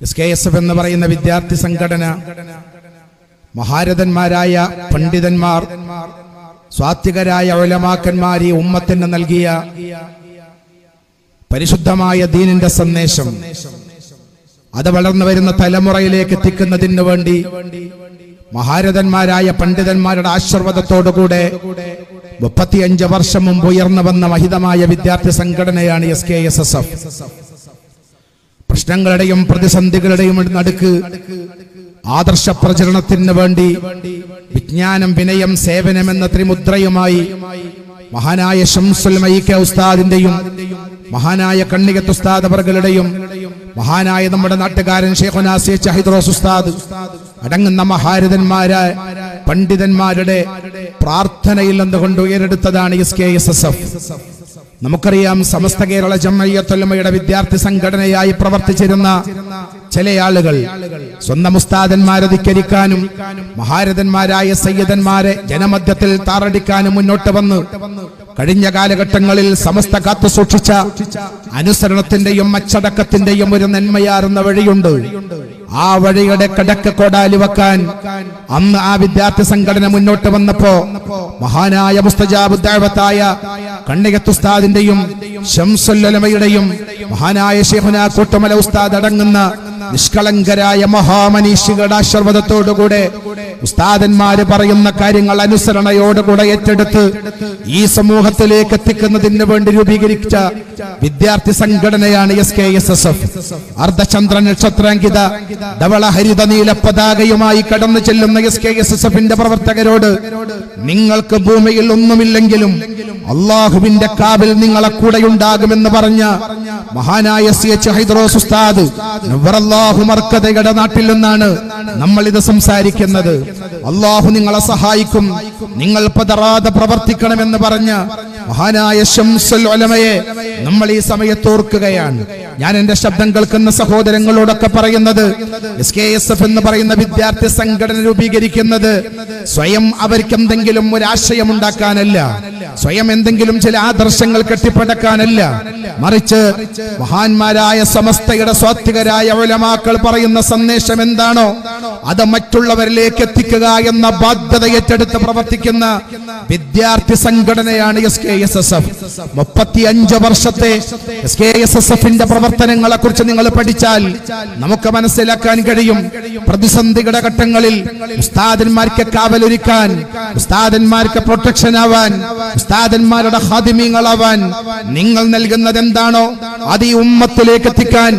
SKSF എന്ന് പറയുന്ന വിദ്യാർത്ഥി സംഘടന മഹാരഥന്മാരായ പണ്ഡിതന്മാർ, സ്വാത്വികരായ ഉലമാക്കന്മാർ ഈ ഉമ്മത്തിന് നൽകിയ പരിശുദ്ധമായ ദീനിന്റെ സന്ദേശം അത് വളർന്നു വരുന്ന തലമുറയിലേക്ക് എത്തിക്കുന്നതിന് വേണ്ടി മഹാരഥന്മാരായ പണ്ഡിതന്മാരുടെ ആശീർവാദത്തോടുകൂടെ 35 വർഷം മുമ്പ് ഉയർന്നു വന്ന മഹിതമായ വിദ്യാർത്ഥി സംഘടനയാണ് SKSF. പ്രശ്നങ്ങളുടെയും പ്രതിസന്ധികളുടെയും നടുക്ക് ആദർശ പ്രചരണത്തിന് വേണ്ടി വിജ്ഞാനം, വിനയം, സേവനം എന്ന ത്രിമുദ്രയുമായി മഹാനായ ശംസുൽ മഈക ഉസ്താദിന്റെയും മഹാനായ കണ്ണികത്ത് ഉസ്താദ് അവർകളുടെയും മഹാനായ നമ്മുടെ നാട്ടുകാരൻ ശൈഖുനാ സി.എച്ച്. ഹൈദ്രോസ് ഉസ്താദ് അടങ്ങുന്ന മഹാരഥന്മാരായ പണ്ഡിതന്മാരുടെ പ്രാർത്ഥനയിൽ നിന്നുകൊണ്ട് ഉയരെടുത്തതാണ് SKSF. നമുക്കറിയാം, സമസ്ത കേരള ജംഇയ്യത്തുൽ ഉലമയുടെ വിദ്യാർത്ഥി സംഘടനയായി പ്രവർത്തിച്ചിരുന്ന ചില ആളുകൾ സ്വന്തം ഉസ്താദന്മാരെ ധിക്കരിക്കാനും മഹാരഥന്മാരായ സയ്യിദന്മാരെ ജനമധ്യത്തിൽ താറടിക്കാനും മുന്നോട്ട് വന്ന് കഴിഞ്ഞ കാലഘട്ടങ്ങളിൽ സമസ്ത കാത്തു സൂക്ഷിച്ച അനുസരണത്തിന്റെയും അച്ചടക്കത്തിന്റെയും ഒരു നന്മയാർന്ന വഴിയുണ്ട്. ആ വഴിയുടെ കടക്ക് കോടാലി വെക്കാൻ അന്ന് ആ വിദ്യാർത്ഥി സംഘടന മുന്നോട്ട് വന്നപ്പോ മഹാനായ മുസ്തജാബു ദഅവത്തായ കണ്ണികത്ത് ഉസ്താദിന്റെയും ശംസുൽ ഉലമയുടെയും മഹാനായ ശൈഖുനാ കൂട്ടുമല ഉസ്താദ് അടങ്ങുന്ന നിഷ്കളങ്കരായ മഹാമനീഷികളുടെ ആശീർവാദത്തോടുകൂടെ ഉസ്താദന്മാര് പറയുന്ന കാര്യങ്ങൾ അനുസരണയോടുകൂടെ ഏറ്റെടുത്ത് ഈ സമൂഹത്തിലേക്ക് എത്തിക്കുന്നതിന് വേണ്ടി രൂപീകരിച്ച വിദ്യാർത്ഥി സംഘടനയാണ് SKSF. അർദ്ധചന്ദ്ര നക്ഷത്രാങ്കിത ധവള ഹരിത നീല പതാകയുമായി കടന്നു ചെല്ലുന്ന SKSFന്റെ പ്രവർത്തകരോട്, നിങ്ങൾക്ക് ഭൂമിയിൽ ഒന്നുമില്ലെങ്കിലും അള്ളാഹുവിന്റെ കാവിൽ നിങ്ങളെ കൂടെയുണ്ടാകുമെന്ന് പറഞ്ഞ മഹാനായ C.H. ഹൈദ്രോസ് ഉസ്താദ് നവ്വറല്ലാഹു മർക്കദയുടെ നാട്ടിൽ നിന്നാണ് നമ്മൾ ഇത് സംസാരിക്കുന്നത്. അള്ളാഹു നിങ്ങളെ സഹായിക്കും, നിങ്ങൾ പതറാതെ പ്രവർത്തിക്കണമെന്ന് പറഞ്ഞ മഹാനായ ശംസുൽ ഉലമയെ നമ്മൾ ഈ സമയത്ത് ഓർക്കുകയാണ്. ഞാൻ എന്റെ ശബ്ദം കേൾക്കുന്ന സഹോദരങ്ങളോടൊക്കെ പറയുന്നത്, SKSF എന്ന് പറയുന്ന വിദ്യാർത്ഥി സംഘടന രൂപീകരിക്കുന്നത് സ്വയം അവർക്ക് എന്തെങ്കിലും ഒരു ആശയം ഉണ്ടാക്കാനല്ല, സ്വയം എന്തെങ്കിലും ചില ആദർശങ്ങൾ കെട്ടിപ്പടക്കാനല്ല, മറിച്ച് മഹാന്മാരായ സമസ്തയുടെ സ്വാത്വികരായ ഉലമാക്കൾ പറയുന്ന സന്ദേശം എന്താണോ അത് മറ്റുള്ളവരിലേക്ക് എത്തിക്കുക എന്ന ബാധ്യത ഏറ്റെടുത്ത് പ്രവർത്തിക്കുന്ന വിദ്യാർത്ഥി സംഘടനയാണ് SKSF. 35 വർഷത്തെ SKSFന്റെ പ്രവർത്തനങ്ങളെ കുറിച്ച് നിങ്ങൾ പഠിച്ചാൽ നമുക്ക് മനസ്സിലാക്കാൻ കഴിയും. പ്രതിസന്ധിയുടെ ഘട്ടങ്ങളിൽ ഉസ്താദന്മാർക്ക് കാവലൊരുക്കാൻ, ഉസ്താദന്മാർക്ക് പ്രൊട്ടക്ഷൻ ആവാൻ, ഉസ്താദന്മാരുടെ ഖാദിമീങ്ങളാവാൻ നിങ്ങൾ നൽകുന്നത് എന്താണോ അത് ഈ ഉമ്മത്തിലേക്ക് എത്തിക്കാൻ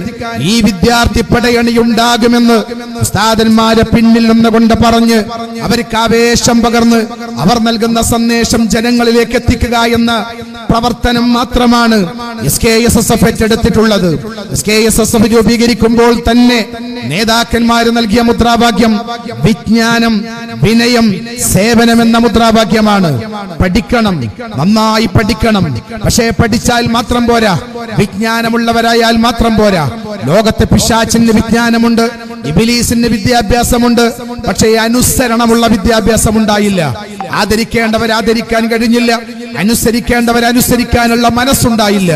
ഈ വിദ്യാർത്ഥി പടയണി ഉണ്ടാകുമെന്ന് ഉസ്താദന്മാരെ പിന്നിൽ നിന്നുകൊണ്ട് പറഞ്ഞ് അവർക്ക് ആവേശം പകർന്ന് അവർ നൽകുന്ന സന്ദേശം ജനങ്ങളിലേക്ക് എത്തിക്കുക എന്ന പ്രവർത്തനം മാത്രമാണ് SKSF ഏറ്റെടുത്തിട്ടുള്ളത്. SKSF രൂപീകരിക്കുമ്പോൾ തന്നെ നേതാക്കന്മാർ നൽകിയ മുദ്രാവാക്യം വിജ്ഞാനം, വിനയം, സേവനം എന്ന മുദ്രാവാക്യമാണ്. പഠിക്കണം, നന്നായി പഠിക്കണം. പക്ഷേ പഠിച്ചാൽ മാത്രം പോരാ, വിജ്ഞാനമുള്ളവരായാൽ മാത്രം പോരാ. ലോകത്തെ പിശാചിന് വിജ്ഞാനമുണ്ട്, ഇബ്ലീസിന് വിദ്യാഭ്യാസമുണ്ട്, പക്ഷേ അനുസരണമുള്ള വിദ്യാഭ്യാസം ഉണ്ടായില്ല. ആദരിക്കേണ്ടവർ ആദരിക്കാൻ കഴിഞ്ഞില്ല, അനുസരിക്കേണ്ടവർ അനുസരിക്കാനുള്ള മനസ്സുണ്ടായില്ല.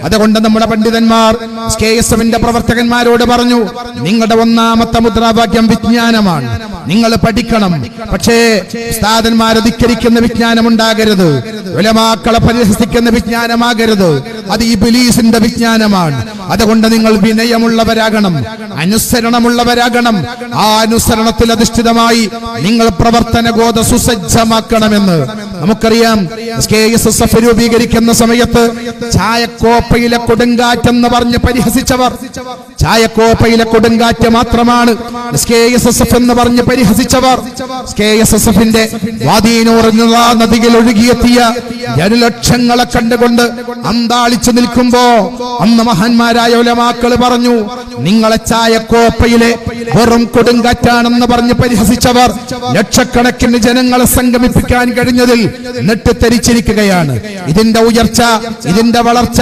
അതുകൊണ്ട് നമ്മുടെ പണ്ഡിതന്മാർ SKSFന്റെ പ്രവർത്തകന്മാരോട് പറഞ്ഞു, നിങ്ങളുടെ ഒന്നാമത്തെ മുദ്രാവാക്യം വിജ്ഞാനമാണ്, നിങ്ങൾ പഠിക്കണം. പക്ഷേ ഉസ്താദന്മാരെ ധിക്കരിക്കുന്ന വിജ്ഞാനം ഉണ്ടാകരുത്, ഉലമാക്കളെ പരിഹസിക്കുന്ന വിജ്ഞാനമാകരുത്, അത് ഇബ്ലീസിന്റെ വിജ്ഞാനമാണ്. അതുകൊണ്ട് നിങ്ങൾ വിനയമുള്ളവരാകണം, അനുസരണമുള്ളവരാകണം. ആ അനുസരണത്തിൽ അധിഷ്ഠിതമായി നിങ്ങൾ പ്രവർത്തന ഗോത സുസജ്ജമാക്കണമെന്ന് നമുക്കറിയാം. SKSF രൂപീകരിക്കുന്ന സമയത്ത് ചായക്കോപ്പയിലെ കൊടുങ്കാറ്റെന്ന് പറഞ്ഞ് പരിഹസിച്ചവർ, ചായക്കോപ്പയിലെ കൊടുങ്കാറ്റ് മാത്രമാണ് SKSF എന്ന് പറഞ്ഞ് പരിഹസിച്ചവർ, SKSFന്റെ വാദീനൂർ എന്നുള്ള നദിയിൽ ഒഴുകിയെത്തിയ ജനലക്ഷങ്ങളെ കണ്ടുകൊണ്ട് അന്താളിച്ചു നിൽക്കുമ്പോ അന്ന് മഹാന്മാരായ ഉലമാക്കൾ പറഞ്ഞു, നിങ്ങളെ ചായക്കോപ്പയിലെ വെറും കൊടുങ്കാറ്റാണെന്ന് പറഞ്ഞ് പരിഹസിച്ചവർ ലക്ഷക്കണക്കിന് ജനങ്ങളെ സംഗമിപ്പിക്കാൻ കഴിഞ്ഞതിൽ നെട്ടിത്തെറിച്ച വൽക്കരിച്ചിരിക്കുകയാണ്. ഇതിന്റെ ഉയർച്ച, ഇതിന്റെ വളർച്ച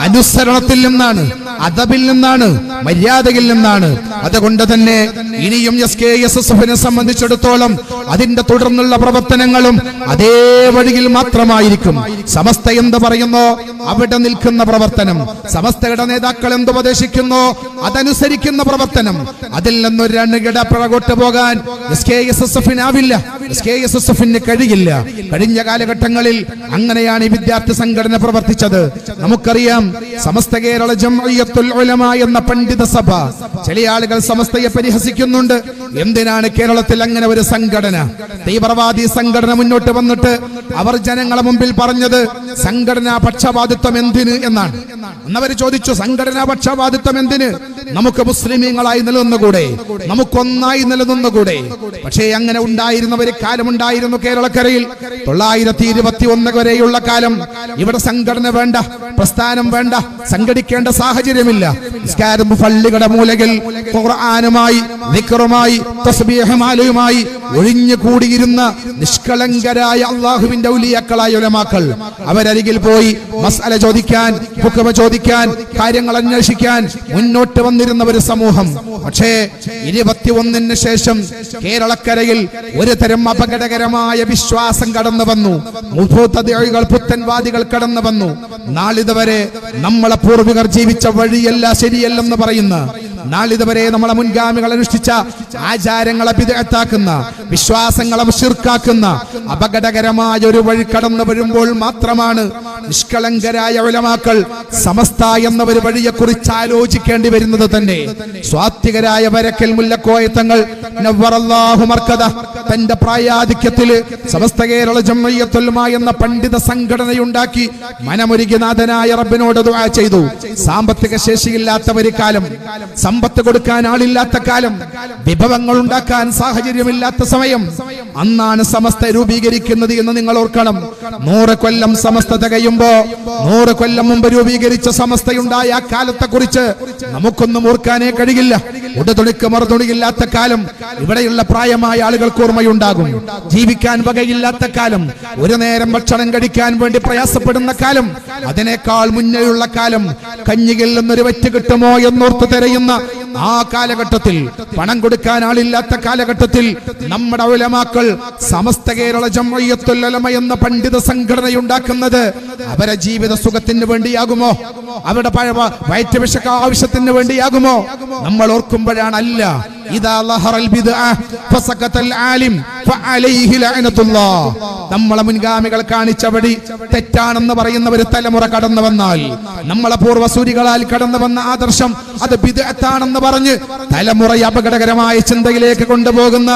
അനുസരണത്തിൽ നിന്നാണ്, അദബിൽ നിന്നാണ്, മര്യാദയിൽ നിന്നാണ്. അതുകൊണ്ട് തന്നെ ഇനിയും SKSSFനെ സംബന്ധിച്ചിടത്തോളം അതിന്റെ തുടർന്നുള്ള പ്രവർത്തനങ്ങളും അതേ വഴിയിൽ മാത്രമായിരിക്കും. സമസ്ത എന്ത് പറയുന്നോ അവിടെ നിൽക്കുന്ന പ്രവർത്തനം, സമസ്തയുടെ നേതാക്കൾ എന്തുപദേശിക്കുന്നോ അതനുസരിക്കുന്ന പ്രവർത്തനം. അതിൽ നിന്നൊരു രണ്ടുകിട പുറകോട്ട് പോകാൻ SKSSFനാവില്ല, SKSSFന് കഴിയില്ല. കഴിഞ്ഞ കാലഘട്ടങ്ങളിൽ അങ്ങനെയാണ് ഈ വിദ്യാർത്ഥി സംഘടന പ്രവർത്തിച്ചത്. നമുക്കറിയാം, സമസ്ത കേരള ജംഇയ്യത്തുൽ ഉലമ എന്ന പണ്ഡിത സഭ, ചില ആളുകൾ സമസ്തയെ പരിഹസിക്കുന്നുണ്ട്. എന്തിനാണ് കേരളത്തിൽ അങ്ങനെ ഒരു സംഘടന, തീവ്രവാദി സംഘടന മുന്നോട്ട് വന്നിട്ട് അവർ ജനങ്ങളെ മുമ്പിൽ പറഞ്ഞത് സംഘടനാ പക്ഷപാതിത്വം എന്തിന് എന്നാണ്. എന്നവർ ചോദിച്ചു, സംഘടനാ പക്ഷപാതിത്വം എന്തിന്? നമുക്ക് മുസ്ലിമീങ്ങളായി നിലനിന്നുകൂടെ, നമുക്കൊന്നായി നിലനിന്നുകൂടെ? പക്ഷേ അങ്ങനെ ഉണ്ടായിരുന്ന ഒരു കാലമുണ്ടായിരുന്നു കേരളക്കരയിൽ. 921 വരെയുള്ള കാലം ഇവിടെ സംഘടന വേണ്ട, പ്രസ്ഥാനം വേണ്ട, സംഘടിക്കേണ്ട സാഹചര്യമില്ല. പള്ളികളുടെ മൂലകൾ ഖുർആനുമായി, ദിക്റുമായി, തസ്ബീഹുമായി ഒഴിഞ്ഞു കൂടിയിരുന്ന നിഷ്കളങ്കരായ അള്ളാഹുവിന്റെ ഔലിയാക്കളായ ഉലമാക്കൾ, അവരരികിൽ പോയി മസ്അല ചോദിക്കാൻ, ഹുക്മ ചോദിക്കാൻ, കാര്യങ്ങൾ അന്വേഷിക്കാൻ മുന്നോട്ട് വന്നിരുന്ന ഒരു സമൂഹം. പക്ഷേ 21 ശേഷം കേരളക്കരയിൽ ഒരു തരം അപകടകരമായ വിശ്വാസം കടന്നു വന്നു. മുബത്തദികൾ, പുത്തൻവാദികൾ കടന്നു വന്നു. നാളിതുവരെ നമ്മളെ പൂർവികർ ജീവിച്ച വഴിയല്ല ശരിയല്ലെന്ന് പറയുന്ന, നാളിതുവരെ നമ്മളെ മുൻഗാമികൾ അനുഷ്ഠിച്ച ആചാരങ്ങളെ ബിദ്അത്താക്കുന്ന, വിശ്വാസങ്ങളെ ശിർക്കാക്കുന്ന അപകടകരമായ ഒരു വഴി കടന്നു വരുമ്പോൾ മാത്രമാണ് നിഷ്കളങ്കരായ ഉലമാക്കൾ സമസ്ത എന്ന ഒരു വഴിയെക്കുറിച്ച് ആലോചിക്കേണ്ടി വരുന്നത് തന്നെ. സ്വാത്വികരായ വരക്കൽ മുല്ലക്കോയത്തങ്ങൾ നവ്വറല്ലാഹു മർക്കദ തന്റെ പ്രായാധിക്യത്തില് സമസ്ത കേരള ജംഇയ്യത്തുൽ ഉലമ എന്ന പണ്ഡിത സംഘടനയുണ്ടാക്കി മനമൊരുകിനാഥനായ റബ്ബിനോട് ദുആ ചെയ്തു. സാമ്പത്തിക ശേഷിയില്ലാത്ത ഒരു കാലം, സമ്പത്ത് കൊടുക്കാൻ ആളില്ലാത്ത കാലം, വിഭവങ്ങൾ ഉണ്ടാക്കാൻ സാഹചര്യമില്ലാത്ത സമയം, അന്നാണ് സമസ്ത രൂപീകരിക്കുന്നത് എന്ന് നിങ്ങൾ ഓർക്കണം. 100 കൊല്ലം സമസ്ത തികയുമ്പോ 100 കൊല്ലം മുമ്പ് രൂപീകരിച്ച സമസ്തയുണ്ടായ ആ കാലത്തെ കുറിച്ച് നമുക്കൊന്നും ഓർക്കാനേ കഴിയില്ല. ഉടതുണിക്ക് മറുതുണിയില്ലാത്ത കാലം, ഇവിടെയുള്ള പ്രായമായ ആളുകൾക്ക് ഓർമ്മയുണ്ടാകും. ജീവിക്കാൻ വകയില്ലാത്ത കാലം, ഒരു നേരം ഭക്ഷണം കഴിക്കാൻ വേണ്ടി പ്രയാസപ്പെടുന്ന കാലം, അതിനേക്കാൾ മുന്നേയുള്ള കാലം, കഞ്ഞിയിൽ നിന്നൊരു വറ്റ് കിട്ടുമോ എന്നോർത്ത് തിരയുന്ന ആ കാലഘട്ടത്തിൽ, പണം കൊടുക്കാൻ ആളില്ലാത്ത കാലഘട്ടത്തിൽ നമ്മുടെ ഉലമാക്കൾ സമസ്ത കേരള ജംഇയ്യത്തുൽ ഉലമ എന്ന പണ്ഡിത സംഘടനയുണ്ടാക്കുന്നത് അവരുടെ ജീവിത സുഖത്തിന് വേണ്ടിയാകുമോ? അവരുടെ വയറ്റ് വിശക്ക ആവശ്യത്തിന് വേണ്ടിയാകുമോ? നമ്മൾ ഓർക്കുമ്പോഴാണ് അല്ല. ഇദാ ലഹറൽ ബിദ്അ ഫസഖതൽ ആലിം ഫഅലൈഹി ലഅനത്തുല്ലാഹ്. നമ്മളെ മുൻഗാമികൾ കാണിച്ച വഴി തെറ്റാണെന്ന് പറയുന്ന ഒരു തലമുറ കടന്നു വന്നാൽ, നമ്മളെ പൂർവ്വസൂരികളാൽ കടന്നു വന്ന ആദർശം അത് ബിദ്അത്താണെന്ന് പറഞ്ഞ് തലമുറയെ അപകടകരമായ ചിന്തയിലേക്ക് കൊണ്ടുപോകുന്ന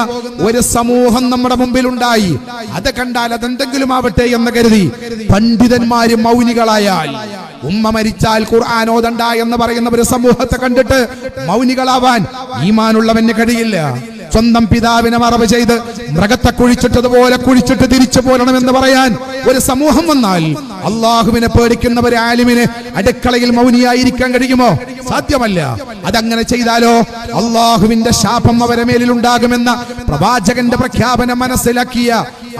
ഒരു സമൂഹം നമ്മുടെ മുമ്പിൽ ഉണ്ടായി. അത് കണ്ടാൽ അതെന്തെങ്കിലും ആവട്ടെ എന്ന് കരുതി പണ്ഡിതന്മാര് മൗനികളായാൽ, ഉമ്മ മരിച്ചാൽ ഖുർആൻ ഓതണ്ട എന്ന് പറയുന്ന ഒരു സമൂഹത്തെ കണ്ടിട്ട് മൗനികളാവാൻ ഈമാനുള്ളവന് കഴിയില്ല. സ്വന്തം പിതാവിനെ മറവ് ചെയ്ത് മൃഗത്തെ കുഴിച്ചിട്ടതുപോലെ കുഴിച്ചിട്ട് തിരിച്ചു പോരണമെന്ന് പറയാൻ ഒരു സമൂഹം വന്നാൽ, അള്ളാഹുവിനെ പേടിക്കുന്ന ഒരു ആലിമിന് അടുക്കളയിൽ മൗനിയായിരിക്കാൻ കഴിയുമോ? സാധ്യമല്ല. അതങ്ങനെ ചെയ്താലോ അള്ളാഹുവിന്റെ ശാപം അവരെ മേലിൽ ഉണ്ടാകുമെന്ന പ്രവാചകന്റെ പ്രഖ്യാപനം മനസ്സിലാക്കിയ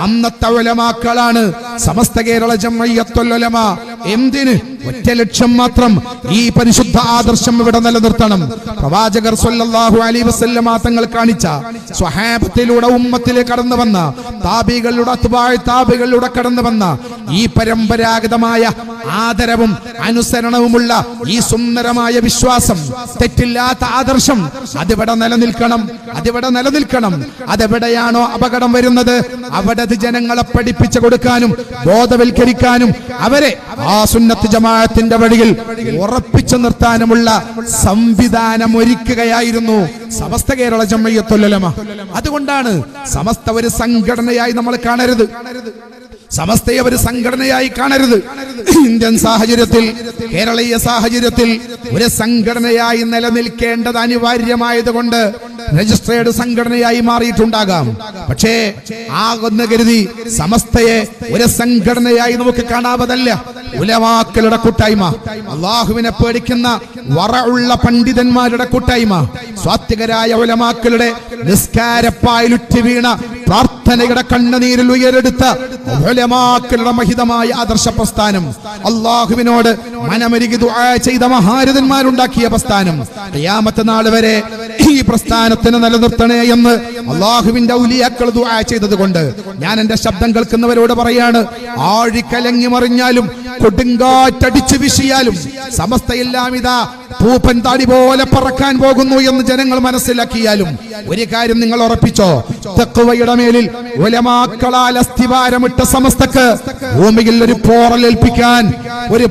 അന്നത്തെ ഉലമാക്കളാണ് സമസ്ത കേരള ജംഇയ്യത്തുൽ ഉലമ. എന്തിന്? ഒറ്റ ലക്ഷ്യം മാത്രം, ഈ പരിശുദ്ധ ആദർശം ഇവിടെ നിലനിർത്തണം. പ്രവാചകർ സ്വല്ലല്ലാഹു അലൈഹി വസല്ലമ തങ്ങൾ കാണിച്ച സ്വഹാബത്തിലൂടെ ഉമ്മത്തിലേക്ക് കടന്നു വന്ന, താബികളുടെ അത്ബാഅ് താബികളിലൂടെ കടന്നു വന്ന ഈ പരമ്പരാഗതമായ ആദരവും അനുസരണവുമുള്ള ഈ സുന്ദരമായ വിശ്വാസം, തെറ്റില്ലാത്ത ആദർശം അതിവിടെ നിലനിൽക്കണം, അതിവിടെ നിലനിൽക്കണം. അതെവിടെയാണോ അപകടം വരുന്നത് അവിടെ ജനങ്ങളെ പഠിപ്പിച്ചു കൊടുക്കാനും ബോധവൽക്കരിക്കാനും അവരെ ആ സുന്നത്ത് ജമാഅത്തിന്റെ വഴിയിൽ ഉറപ്പിച്ചു നിർത്താനുമുള്ള സംവിധാനം ഒരുക്കുകയായിരുന്നു സമസ്ത കേരള ജംഇയ്യത്തുൽ ഉലമ. അതുകൊണ്ടാണ് സമസ്ത ഒരു സംഘടനയായി നമ്മൾ കാണരുത്, സമസ്തയെ ഒരു സംഘടനയായി കാണരുത്. ഇന്ത്യൻ സാഹചര്യത്തിൽ, കേരളീയ സാഹചര്യത്തിൽ ഒരു സംഘടനയായി നിലനിൽക്കേണ്ടത് അനിവാര്യമായതുകൊണ്ട് രജിസ്ട്രേഡ് സംഘടനയായി മാറിയിട്ടുണ്ടാകാം. പക്ഷേ ആകുന്ന കരുതി സമസ്തയെ ഒരു സംഘടനയായി നമുക്ക് കാണാവതല്ല. ഉലമാക്കളുടെ കൂട്ടായ്മ, അള്ളാഹുവിനെ പേടിക്കുന്ന വറഉള്ള പണ്ഡിതന്മാരുടെ കൂട്ടായ്മ, സ്വാത്വികരായ ഉലമാക്കളുടെ നിസ്കാരപ്പായിലുറ്റി വീണ പ്രാർത്ഥനയുടെ കണ്ണുനീരിൽ ഉയരെടുത്ത ഉലമാക്കളുടെ മഹിതമായ ആദർശ പ്രസ്ഥാനം, അള്ളാഹുവിനോട് മനമരുകി ദുആ ചെയ്ത മഹാരഥന്മാരുണ്ടാക്കിയ പ്രസ്ഥാനം, ഖിയാമത്ത് നാൾ വരെ ഈ പ്രസ്ഥാനത്തിന് നിലനിർത്തണേ എന്ന് അള്ളാഹുവിന്റെ ഔലിയാക്കൾ ദുആ ചെയ്തതുകൊണ്ട് ഞാൻ എന്റെ ശബ്ദം കേൾക്കുന്നവരോട് പറയാണ്, ആഴിക്കലങ്ങി മറിഞ്ഞാലും കൊടുങ്കാറ്റടിച്ചു വീശിയാലും സമസ്തയെല്ലാം ഇതാ പൂപ്പൻ താടി പോലെ പറക്കാൻ പോകുന്നു എന്ന് ജനങ്ങൾ മനസ്സിലാക്കിയാലും ഒരു കാര്യം നിങ്ങൾ ഉറപ്പിച്ചോ, തഖ്വയുടെ മേലിൽ ഉലമാക്കളാൽ അസ്ഥിവാരമിട്ട സമസ്തക്ക് ഭൂമിയിൽ ഒരു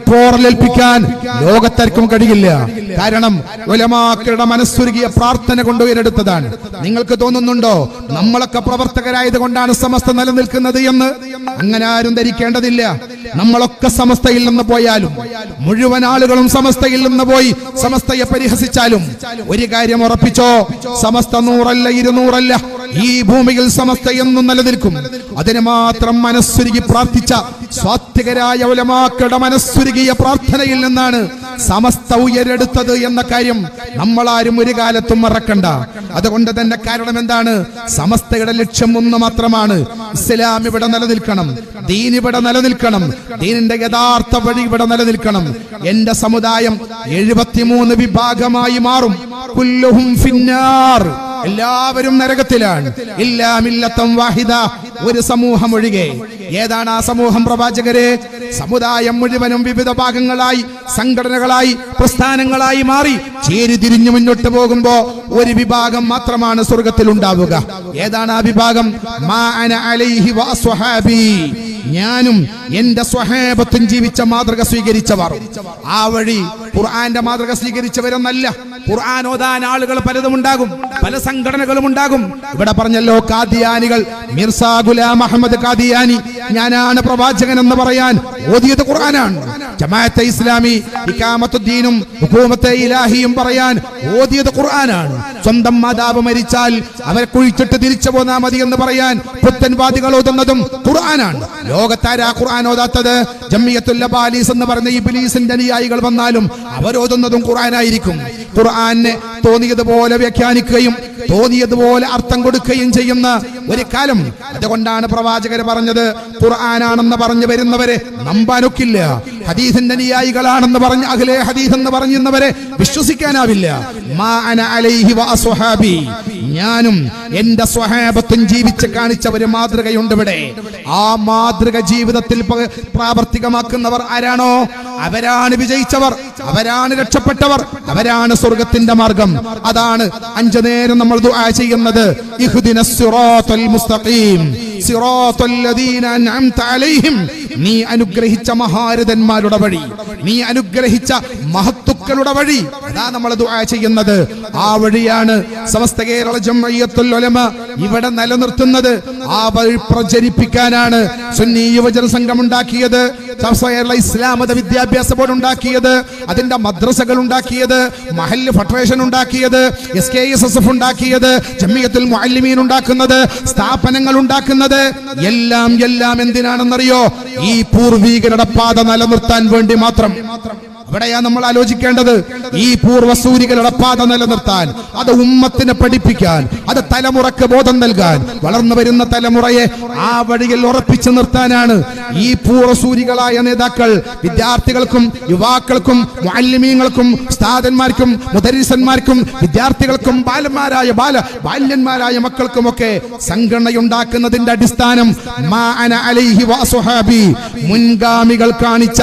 പോറലേൽപ്പിക്കാൻ ലോകത്താർക്കും കഴിയില്ല. കാരണം ഉലമാക്കളുടെ മനസ്സുരുകിയ പ്രാർത്ഥന കൊണ്ട് ഉയരെടുത്തതാണ്. നിങ്ങൾക്ക് തോന്നുന്നുണ്ടോ നമ്മളൊക്കെ പ്രവർത്തകരായത് കൊണ്ടാണ് സമസ്ത നിലനിൽക്കുന്നത് എന്ന്? അങ്ങനെ ആരും ധരിക്കേണ്ടതില്ല. നമ്മളൊക്കെ സമസ്തയിൽ നിന്ന് പോയാലും, മുഴുവൻ ആളുകളും സമസ്തയിൽ നിന്ന് പോയി സമസ്തയെ പരിഹസിച്ചാലും ഒരു കാര്യം ഉറപ്പിച്ചോ, സമസ്ത 100 അല്ല 200 അല്ല, ഈ ഭൂമിയിൽ സമസ്ത എന്നും നിലനിൽക്കും. അതിന് മാത്രം മനസ്സുരുകി പ്രാർത്ഥിച്ച സ്വാത്വികരായ ഉലമാക്കളുടെ മനസ്സുരുകിയ പ്രാർത്ഥനയിൽ നിന്നാണ് സമസ്ത ഉയരെടുത്തത് എന്ന കാര്യം നമ്മളാരും ഒരു കാലത്തും മറക്കണ്ട. അതുകൊണ്ട് തന്നെ കാരണം എന്താണ്? സമസ്തയുടെ ലക്ഷ്യം ഒന്ന് മാത്രമാണ്, ഇസ്ലാം ഇവിടെ നിലനിൽക്കണം, ദീൻ ഇവിടെ നിലനിൽക്കണം, ദീനിന്റെ യഥാർത്ഥ വഴി ഇവിടെ നിലനിൽക്കണം. എന്റെ സമുദായം 73 വിഭാഗമായി മാറും. കുല്ലുഹും ഫിന്നാർ, എല്ലാവരും നരകത്തിലാണ്. ഇല്ലാ മില്ലത്തൻ വാഹിദ, ഒരു സമൂഹം ഒഴികെ. ഏതാണ് ആ സമൂഹം പ്രവാചകരെ? സമുദായം മുഴുവനും വിവിധ ഭാഗങ്ങളായി, സംഘടനകളായി, പ്രസ്ഥാനങ്ങളായി മാറി ചേരിതിരിഞ്ഞു മുന്നോട്ട് പോകുമ്പോ ഒരു വിഭാഗം മാത്രമാണ് സ്വർഗത്തിൽ ഉണ്ടാവുക. ഏതാണ് ആ വിഭാഗം? മാ അന അലൈഹി വഅസ്വഹാബി, ഞാനും എന്റെ സ്വഹാബത്തും ജീവിച്ച മാതൃക സ്വീകരിച്ചവർ. ആ വഴി ഖുർആന്റെ മാതൃക സ്വീകരിച്ചവരെന്നല്ല. ഖുർആൻ ഓതാൻ ആളുകൾ പലതും ഉണ്ടാകും, പല സംഘടനകളും ഉണ്ടാകും. ഇവിടെ പറഞ്ഞല്ലോ ഖാദിയാനികൾ, മിർസാ ഗുലാം അഹമ്മദ് ഖാദിയാനി ഞാനാണ് പ്രവാചകൻ എന്ന് പറയാൻ ഓതിയത് ഖുർആനാണ്. ജമാഅത്തെ ഇസ്ലാമി ഇഖാമത്തുദ്ദീനും ഹുകൂമത്തെ ഇലാഹിയും പറയാൻ ഓതിയത് ഖുർആനാണ്. സ്വന്തം മാതാവ് മരിച്ചാൽ അവരെ കുഴിച്ചിട്ട് തിരിച്ചു പോന്നാ മതി എന്ന് പറയാൻ പുത്തൻവാദികൾ ഓതുന്നതും ഖുർആനാണ്. ലോകത്താരാ ഖുർആൻ ഓതാത്തത്? ജമിയത്തുൽ അബാലീസ് എന്ന് പറഞ്ഞ ഇബ്ലീസിന്റെ അനുയായികൾ വന്നാലും അവരോതുന്നതും ഖുർആനായിരിക്കും. ഖുർആനെ തോന്നിയതുപോലെ വ്യാഖ്യാനിക്കുകയും തോന്നിയതുപോലെ അർത്ഥം കൊടുക്കുകയും ചെയ്യുന്ന ഒരു കാലം. അതുകൊണ്ടാണ് പ്രവാചകർ പറഞ്ഞത്, ഖുർആനാണെന്ന് പറഞ്ഞു വരുന്നവരെ നമ്പാനൊക്കില്ല, ഹദീസിന്റെ അനുയായികളാണെന്ന് പറഞ്ഞ് അഹ്ലെ ഹദീസ് എന്ന് പറയുന്നവരെ വിശ്വസിക്കാനാവില്ല. മാ അന അലൈഹി വഅസ്വഹാബി, ഞാനും എന്റെ സ്വഹാബത്തും ജീവിച്ച് കാണിച്ച ഒരു മാതൃകയുണ്ട് ഇവിടെ. ആ മാതൃക ജീവിതത്തിൽ പ്രാവർത്തികമാക്കുന്നവർ ആരാണോ അവരാണ് വിജയിച്ചവർ, അവരാണ് രക്ഷപ്പെട്ടവർ, അവരാണ് സ്വർഗത്തിന്റെ മാർഗം. അതാണ് 5 നേരം നമ്മൾ ദുആ ചെയ്യുന്നത്. ഇഹ്ദിനസ് സിറാത്തൽ മുസ്തഖീം സിറാത്തൽ ലദീന അൻഅംത അലൈഹിം, നീ അനുഗ്രഹിച്ച മഹാരഥന്മാരുടെ വഴി, നീ അനുഗ്രഹിച്ച മഹത്തുക്കളുടെ വഴി, അതാ നമ്മൾ ദുആ ചെയ്യുന്നത്. ആ വഴിയാണ് സമസ്ത കേരള ജംഇയ്യത്തുൽ ഉലമ ഇവിടെ നിലനിർത്തുന്നത്. ആ വഴി പ്രചരിപ്പിക്കാനാണ് സുന്നി യുവജന സംഘം ഉണ്ടാക്കിയത്, കേരള ഇസ്ലാം മത വിദ്യാഭ്യാസ ബോർഡ് ഉണ്ടാക്കിയത്, അതിന്റെ മദ്രസകൾ ഉണ്ടാക്കിയത്, മഹല്ല് ഫെഡറേഷൻ ഉണ്ടാക്കിയത്, SKSSF ഉണ്ടാക്കിയത്, ജമിയത്തുൽ മുഅല്ലിമീൻ ഉണ്ടാക്കുന്നത്, സ്ഥാപനങ്ങൾ ഉണ്ടാക്കുന്നത്. എല്ലാം എന്തിനാണെന്നറിയോ? ഈ പൂർവീകരുടെ പാത നിലനിർത്താൻ വേണ്ടി മാത്രം. അവിടെയാ നമ്മൾ ആലോചിക്കേണ്ടത്. ഈ പൂർവ്വസൂരികളുടെ പാത നിലനിർത്താൻ, അത് ഉമ്മത്തിനെ പഠിപ്പിക്കാൻ, അത് തലമുറക്ക് ബോധം നൽകാൻ, വളർന്നു വരുന്ന തലമുറയെ ആ വഴിയിൽ ഉറപ്പിച്ചു നിർത്താനാണ് ഈ പൂർവ്വസൂരികളായ നേതാക്കൾ വിദ്യാർത്ഥികൾക്കും യുവാക്കൾക്കും മുഅല്ലിമീങ്ങൾക്കും ഉസ്താദന്മാർക്കും മുദരിസന്മാർക്കും വിദ്യാർത്ഥികൾക്കും ബാല്യന്മാരായ മക്കൾക്കുമൊക്കെ സംഘടനയുണ്ടാക്കുന്നതിന്റെ അടിസ്ഥാനം മാ അന അലൈഹി വഅസ്വഹാബി, മുൻഗാമികൾ കാണിച്ച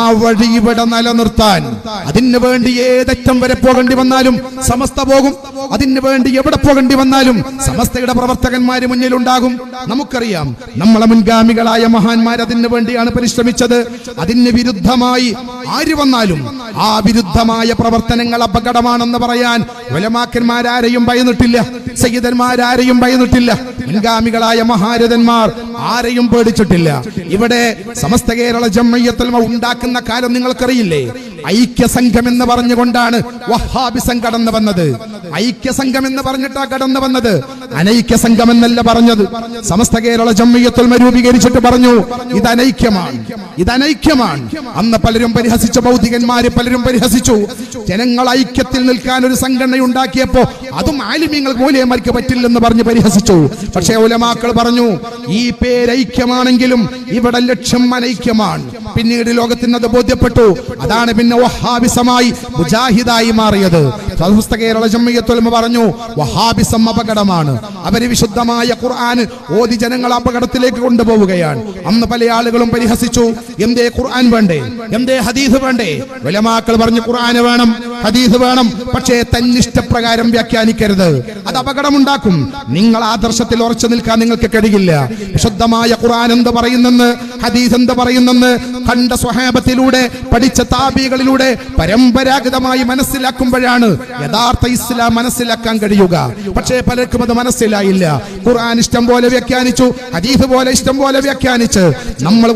ആ വഴി ഇവിടെ നിലനിർത്താൻ. അതിനു വേണ്ടി ഏതറ്റം വരെ പോകേണ്ടി വന്നാലും സമസ്ത പോകും. അതിനു വേണ്ടി എവിടെ പോകേണ്ടി വന്നാലും സമസ്തയുടെ പ്രവർത്തകന്മാര് മുന്നിലുണ്ടാകും. നമുക്കറിയാം, നമ്മളെ മുൻഗാമികളായ മഹാന്മാർ അതിനു വേണ്ടിയാണ് പരിശ്രമിച്ചത്. അതിന് വിരുദ്ധമായി ആര് വന്നാലും ആ വിരുദ്ധമായ പ്രവർത്തനങ്ങൾ അപകടമാണെന്ന് പറയാൻ ഉലമാക്കന്മാരാരെയും ഭയന്നിട്ടില്ല, സയ്യിദന്മാരാരെയും ഭയന്നിട്ടില്ല, മുൻഗാമികളായ മഹാരഥന്മാർ ആരെയും പേടിച്ചിട്ടില്ല. ഇവിടെ സമസ്ത കേരള ജംഇയ്യത്തുൽ ഉലമ ഉണ്ടാക്കുന്ന കാലം നിങ്ങൾക്കറിയില്ലേ? ഐക്യസംഘം എന്ന് പറഞ്ഞുകൊണ്ടാണ് വഹാബിസം കടന്നു വന്നത്. ഐക്യസംഘം എന്ന് പറഞ്ഞിട്ടാ കടന്നു വന്നത്, അനൈക്യ സംഘം എന്നല്ല പറഞ്ഞത്. സമസ്ത കേരള ജംഇയ്യത്തുൽ ഉലമ രൂപീകരിച്ചിട്ട് പറഞ്ഞു ഇത് അനൈക്യമാണ്, ഇത് അനൈക്യമാണ്. അന്ന് പലരും പരിഹസിച്ച ഭൗതികന്മാര് പലരും പരിഹസിച്ചു. ജനങ്ങൾ ഐക്യത്തിൽ നിൽക്കാൻ ഒരു സംഘടന ഉണ്ടാക്കിയപ്പോ അതും ആലിമീങ്ങൾ മൂല്യന്മാർക്ക് പറ്റില്ലെന്ന് പറഞ്ഞ് പരിഹസിച്ചു. പക്ഷേ ഉലമാക്കൾ പറഞ്ഞു ഈ പേര് ഐക്യമാണെങ്കിലും ഇവിടെ ലക്ഷ്യം അനൈക്യമാണ്. പിന്നീട് ലോകത്തിന് അത് ബോധ്യപ്പെട്ടു. അതാണ് പിന്നെ വഹാബിസമായി മുജാഹിദായി മാറിയത്. സമസ്ത കേരള ജംഇയ്യത്തുൽ ഉലമ പറഞ്ഞു വഹാബിസം അപകടമാണ്. അവര് വിശുദ്ധമായ ഖുർആൻ ഓതി ജനങ്ങൾ അപകടത്തിലേക്ക് കൊണ്ടുപോവുകയാണ്. അന്ന് പല ആളുകളും പരിഹസിച്ചു, എന്തേ ഖുർആൻ വേണ്ടേ, എന്തേ ഹദീസ് വേണ്ടേ? ഉലമാക്കൾ പറഞ്ഞു ഖുർആൻ വേണം, ഹദീസ് വേണം, പക്ഷേ തന്നിഷ്ടപ്രകാരം വ്യാഖ്യാനിക്കരുത്, അത് അപകടമുണ്ടാക്കും. നിങ്ങൾ ആദർശത്തിൽ ഉറച്ചു നിൽക്കാൻ നിങ്ങൾക്ക് കഴിയില്ല. വിശുദ്ധമായ ഖുർആൻ എന്ത് പറയുന്നെന്ന്, ഹദീസ് എന്ത് പറയുന്നെന്ന് കണ്ട സ്വഹാബത്തിലൂടെ പഠിച്ച താബികളിലൂടെ പരമ്പരാഗതമായി മനസ്സിലാക്കുമ്പോഴാണ് യഥാർത്ഥ ഇസ്ലാം മനസ്സിലാക്കാൻ കഴിയുക. പക്ഷേ പലർക്കും അത് മനസ്സിലായില്ല. ഖുർആൻ ഇഷ്ടം പോലെ വ്യാഖ്യാനിച്ചു, ഹദീസ് പോലെ ഇഷ്ടം പോലെ വ്യാഖ്യാനിച്ച് നമ്മൾ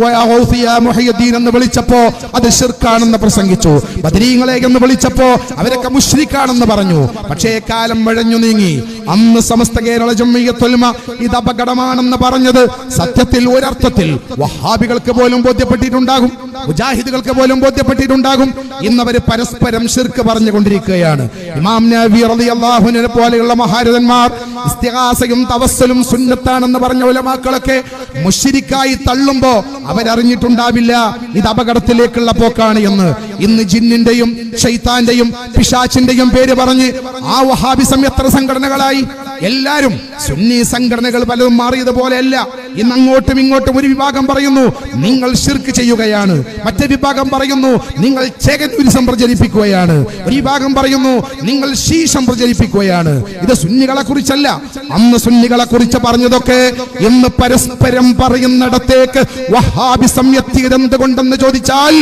മുഹയ്യദ്ദീൻ എന്ന് വിളിച്ചപ്പോ അത് ശിർക്കാണെന്ന് പ്രസംഗിച്ചു. ബദരീങ്ങളെ എന്ന് വിളിച്ചപ്പോ അവരൊക്കെ മുശ്രിക്കാണെന്ന് പറഞ്ഞു. പക്ഷേ കാലം വഴഞ്ഞു നീങ്ങി. അന്ന് സമസ്ത കേരള ജംഇയ്യത്തുൽ ഉലമ ഇത് അപകടമാണെന്ന് പറഞ്ഞത് സത്യത്തിൽ ഒരർത്ഥത്തിൽ വഹാബികൾക്ക് പോലും ബോധ്യപ്പെട്ടിട്ടുണ്ടാകും, മുജാഹിദുകൾക്ക് പോലും ബോധ്യപ്പെട്ടിട്ടുണ്ടാകും. ഇന്നവര് പരസ്പരം ശിർക്ക് പറഞ്ഞുകൊണ്ടിരിക്കുകയാണ്. ഇമാം നവവി റളിയല്ലാഹു അൻഹു പോലെയുള്ള മഹാരഥന്മാർ ഇസ്തിഗാസയും തവസ്സുലും സുന്നത്താണെന്ന് പറഞ്ഞ ഉലമാക്കളൊക്കെ മുശ്രിക്കായി തള്ളുമ്പോ അവരറിഞ്ഞിട്ടുണ്ടാവില്ല ഇത് അപകടത്തിലേക്കുള്ള പോക്കാണ് എന്ന്. ഇന്ന് ജിന്നിന്റെയും ശൈത്താന്റെയും പിശാചിന്റെയും പേര് പറഞ്ഞ് ആ വഹാബിസം എത്ര സംഘടനകളായി. എല്ലാരും സുന്നി സംഘടനകൾ പലതും മാറിയതുപോലെയല്ല. ഇന്ന് അങ്ങോട്ടും ഇങ്ങോട്ടും ഒരു വിഭാഗം പറയുന്നു നിങ്ങൾ ശിർക്ക് ചെയ്യുകയാണ്, മറ്റേ വിഭാഗം പറയുന്നു നിങ്ങൾ ചേകനൂരിസം പ്രചരിപ്പിക്കുകയാണ്, ഒരു വിഭാഗം പറയുന്നു നിങ്ങൾ ശീശം പ്രചരിപ്പിക്കുകയാണ്. ഇത് സുന്നികളെ കുറിച്ചല്ല. അന്ന് സുന്നികളെ കുറിച്ച് പറഞ്ഞതൊക്കെ ഇന്ന് പരസ്പരം പറയുന്നിടത്തേക്ക് വഹാബിസം എത്തിയത് എന്തുകൊണ്ടെന്ന് ചോദിച്ചാൽ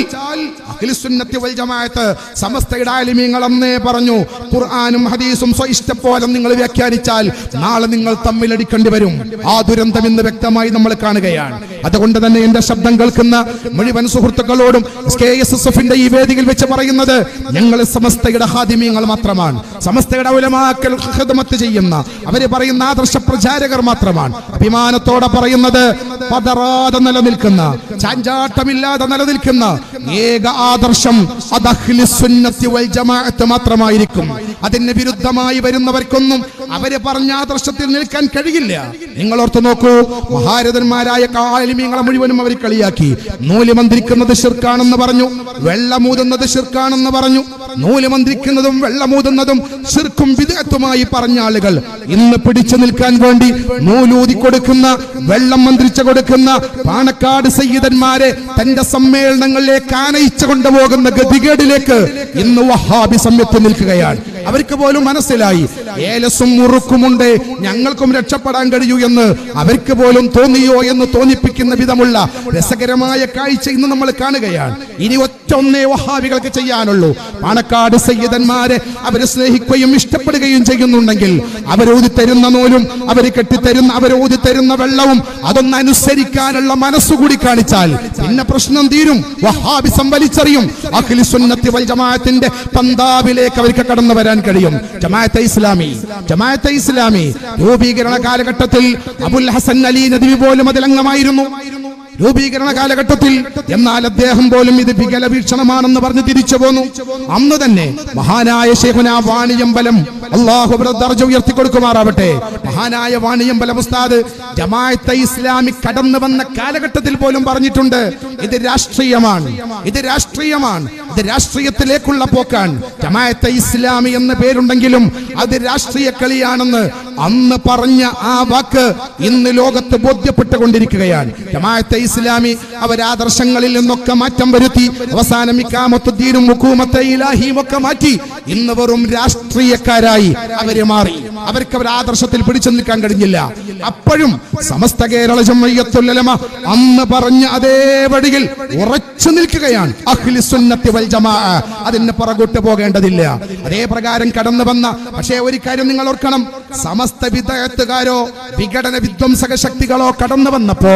അഹ്ലുസുന്നത്തി വൽ ജമാഅത്ത് സമസ്തയുടെ ആലിമീങ്ങൾ അന്നേ പറഞ്ഞു ഖുർആനും ഹദീസും സ്വഇഷ്ടപ്പോലെ നിങ്ങൾ വ്യാഖ്യാനിച്ചാൽ നാളെ നിങ്ങൾ തമ്മിലടിക്കേണ്ടി വരും. ആ ദുരന്തം ഇന്ന് വ്യക്തമായി നമ്മൾ കാണുകയാണ്. അതുകൊണ്ട് തന്നെ എന്റെ ശബ്ദം കേൾക്കുന്ന മുഴുവൻ സുഹൃത്തുക്കളോടും SKSSF-ന്റെ ഈ വേദിയിൽ വെച്ച് പറയുന്നത് ഞങ്ങൾ സമസ്തയുടെ ഹാദിമീങ്ങൾ മാത്രമാണ്, സമസ്തയുടെ ഉലമാക്കൾ ഖിദ്മത്ത് ചെയ്യുന്ന അവര് പറയുന്ന ആദർശ പ്രചാരകർ മാത്രമാണ്. അഭിമാനത്തോടെ പറയുന്നത് പതറാതെ നിലനിൽക്കുന്ന, ചാഞ്ചാട്ടമില്ലാതെ നിലനിൽക്കുന്ന ഏക ആദർശം അത് അഹ്ലുസുന്നത്തി വൽ ജമാഅത്ത് മാത്രമായിരിക്കും. അതിന് വിരുദ്ധമായി വരുന്നവർക്കൊന്നും അവര് പറഞ്ഞ ആദർശത്തിൽ നിൽക്കാൻ കഴിയില്ല. നിങ്ങൾ ഓർത്തു നോക്കൂ, മഹാരഥന്മാരായ ആലിമീങ്ങളെ മുഴുവനും അവർ കളിയാക്കി. നൂല് മന്ത്രിക്കുന്നത് ശിർക്കാണെന്ന് പറഞ്ഞു, വെള്ളമൂതുന്നത് ശിർക്കാണെന്ന് പറഞ്ഞു. നൂല് മന്ത്രിക്കുന്നതും വെള്ളമൂതുന്നതും ശിർക്കും ബിദ്അത്തുമായി പറഞ്ഞ ആളുകൾ ഇന്ന് പിടിച്ചു നിൽക്കാൻ വേണ്ടി നൂലൂതി കൊടുക്കുന്ന, വെള്ളം മന്ത്രിച്ചു കൊടുക്കുന്ന പാണക്കാട് സയ്യിദന്മാരെ തന്റെ സമ്മേളനങ്ങളിലേക്ക് ആനയിച്ചു കൊണ്ടുപോകുന്ന ഗതികേടിലേക്ക് ഇന്ന് വഹാബിസം എത്തി നിൽക്കുകയാണ്. അവർക്ക് പോലും മനസ്സിലായി ഏലസും മുറുക്കുമുണ്ട്, ഞങ്ങൾക്കും രക്ഷപ്പെടാൻ കഴിയൂ എന്ന് അവർക്ക് പോലും തോന്നിയോ എന്ന് തോന്നിപ്പിക്കുന്ന വിധമുള്ള രസകരമായ കാഴ്ച ഇന്ന് നമ്മൾ കാണുകയാണ്. ഇനി ഒറ്റൊന്നേ വഹാബികൾക്ക് ചെയ്യാനുള്ളൂ. പാണക്കാട് സയ്യിദന്മാരെ അവരെ സ്നേഹിക്കുകയും ഇഷ്ടപ്പെടുകയും ചെയ്യുന്നുണ്ടെങ്കിൽ അവരോതി തരുന്ന നൂലും അവർ കെട്ടിത്തരുന്ന അവരോതി തരുന്ന വെള്ളവും അതൊന്ന് അനുസരിക്കാനുള്ള മനസ്സുകൂടി കാണിച്ചാൽ പിന്നെ പ്രശ്നം തീരും. വഹാബിസം വലിച്ചെറിയും. അഹ്ലുസുന്നത്തി വൽ ജമാഅത്തിന്റെ പന്താവിലേക്ക് അവർക്ക് കടന്നു വരാൻ കഴിയും. ജമാഅത്തെ ഇസ്ലാമി രൂപീകരണ കാലഘട്ടത്തിൽ അബുൽ ഹസൻ അലി നദ്വി പോലും അതിലംഗമായിരുന്നു രൂപീകരണ കാലഘട്ടത്തിൽ. എന്നാൽ അദ്ദേഹം പോലും ഇത് വികല വീക്ഷണമാണെന്ന് പറഞ്ഞ് തിരിച്ചു പോന്നു. അന്ന് തന്നെ മഹാനായ ശൈഖുനാ വാണിയമ്പലം, അല്ലാഹു ദർജ ഉയർത്തി കൊടുക്കുമാറാവട്ടെ, മഹാനായ വാണിയമ്പലം ഉസ്താദ് ജമാഅത്തെ ഇസ്ലാമി കടന്നു വന്ന കാലഘട്ടത്തിൽ പോലും പറഞ്ഞിട്ടുണ്ട് ഇത് രാഷ്ട്രീയമാണ്, ഇത് രാഷ്ട്രീയമാണ്, ഇത് രാഷ്ട്രീയത്തിലേക്കുള്ള പോക്കാണ്. ജമാഅത്തെ ഇസ്ലാമി എന്ന പേരുണ്ടെങ്കിലും അത് രാഷ്ട്രീയ കളിയാണെന്ന് അന്ന് പറഞ്ഞ ആ വാക്ക് ഇന്ന് ലോകത്ത് ബോധ്യപ്പെട്ടുകൊണ്ടിരിക്കുകയാണ്. ജമാഅത്തെ ഇസ്ലാമി അവരാദർശങ്ങളിൽ നിന്നൊക്കെ മാറ്റം വരുത്തി അവസാനം ഇഖാമത്തുദ്ദീനും ഹുകൂമത്തെ ഇലാഹിയും ഒക്കെ മാറ്റി ഇന്ന് വെറും രാഷ്ട്രീയക്കാരായി അവര് മാറി. അവർക്ക് അവർ ആദർശത്തിൽ പിടിച്ചു നിൽക്കാൻ കഴിഞ്ഞില്ല. അപ്പോഴും സമസ്ത കേരള ജംഇയ്യത്തുൽ ഉലമ അന്ന് പറഞ്ഞ അതേ വഴിയിൽ ഉറച്ചു നിൽക്കുകയാണ്. അഹ്ലുസുന്നത്തി വൽ ജമാഅ അതിന് പുറകോട്ട് പോകേണ്ടതില്ല. അതേ പ്രകാരം കടന്നു വന്ന, പക്ഷേ ഒരു കാര്യം നിങ്ങൾ ഓർക്കണം, സമസ്ത വിദഗ്ധക്കാരോ വിഘടന വിധ്വംസക ശക്തികളോ കടന്നു വന്നപ്പോ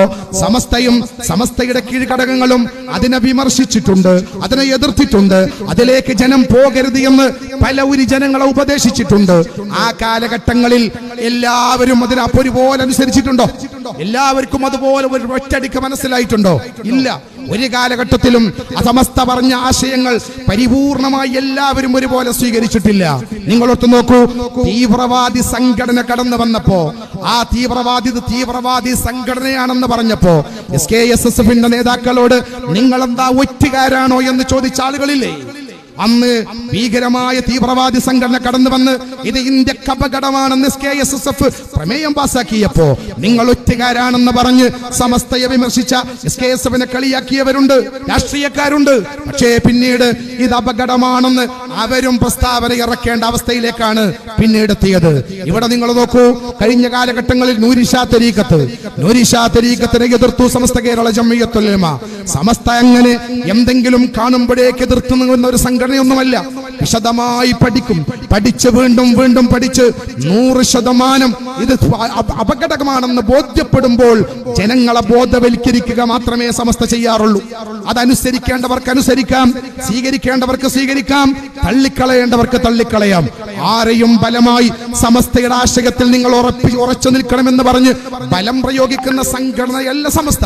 സമസ്തയുടെ കീഴ്ഘടകങ്ങളും അതിനെ വിമർശിച്ചിട്ടുണ്ട്, അതിനെ എതിർത്തിട്ടുണ്ട്. അതിലേക്ക് ജനം പോകരുത് എന്ന് പല ജനങ്ങളെ ഉപദേശിച്ചിട്ടുണ്ട്. ആ കാലഘട്ടങ്ങളിൽ എല്ലാവരും അതിനെ ഒരുപോലെ അനുസരിച്ചിട്ടുണ്ടോ? എല്ലാവർക്കും അതുപോലെ ഒരു ഒറ്റയടിക്ക് മനസ്സിലായിട്ടുണ്ടോ? ഇല്ല. ഒരു കാലഘട്ടത്തിലും സമസ്ത പറഞ്ഞ ആശയങ്ങൾ പരിപൂർണമായി എല്ലാവരും ഒരുപോലെ സ്വീകരിച്ചിട്ടില്ല. നിങ്ങളൊത്ത് നോക്കൂ, തീവ്രവാദി സംഘടന കടന്നു വന്നപ്പോ ആ തീവ്രവാദി സംഘടനയാണെന്ന് പറഞ്ഞപ്പോ SKSSFന്റെ നേതാക്കളോട് നിങ്ങളെന്താ ഒറ്റുകാരാണോ എന്ന് ചോദിച്ച ആളുകളില്ലേ? അന്ന് ഭീകരമായ തീവ്രവാദി സംഘടന കടന്നു വന്ന് ഇത് ഇന്ത്യക്ക് അപകടമാണെന്ന് SKSSF പ്രമേയം പാസാക്കിയപ്പോ നിങ്ങൾ ഒറ്റുകാരാണെന്ന് പറഞ്ഞ് സമസ്തയെ വിമർശിച്ച SKSSFനെ കളിയാക്കിയവരുണ്ട്, രാഷ്ട്രീയക്കാരുണ്ട്. പക്ഷേ പിന്നീട് ഇത് അപകടമാണെന്ന് അവരും പ്രസ്താവന ഇറക്കേണ്ട അവസ്ഥയിലേക്കാണ് പിന്നീട് എത്തിയത്. ഇവിടെ നിങ്ങൾ നോക്കൂ, കഴിഞ്ഞ കാലഘട്ടങ്ങളിൽ നൂരിഷാ തരീഖത്തിനെ എതിർത്തു സമസ്ത കേരള ജംഇയ്യത്തുൽ ഉലമ. സമസ്ത അങ്ങനെ എന്തെങ്കിലും കാണുമ്പോഴേക്ക് എതിർത്തു നിൽക്കുന്ന ഒരു സംഘടനയൊന്നുമല്ല. വിശദമായി പഠിച്ച് വീണ്ടും പഠിച്ച് 100% ഇത് അപകടമാണെന്ന് ബോധ്യപ്പെടുമ്പോൾ ജനങ്ങളെ ബോധവൽക്കരിക്കുക മാത്രമേ സമസ്ത ചെയ്യാറുള്ളൂ. അതനുസരിക്കേണ്ടവർക്ക് അനുസരിക്കാം, സ്വീകരിക്കേണ്ടവർക്ക് സ്വീകരിക്കാം, തള്ളിക്കളയേണ്ടവർക്ക് തള്ളിക്കളയാം. ആരെയും ബലമായി സമസ്തയുടെ ആശയത്തിൽ നിങ്ങൾ ഉറച്ചു നിൽക്കണമെന്ന് പറഞ്ഞ് ബലം പ്രയോഗിക്കുന്ന സംഘടനയല്ല സമസ്ത.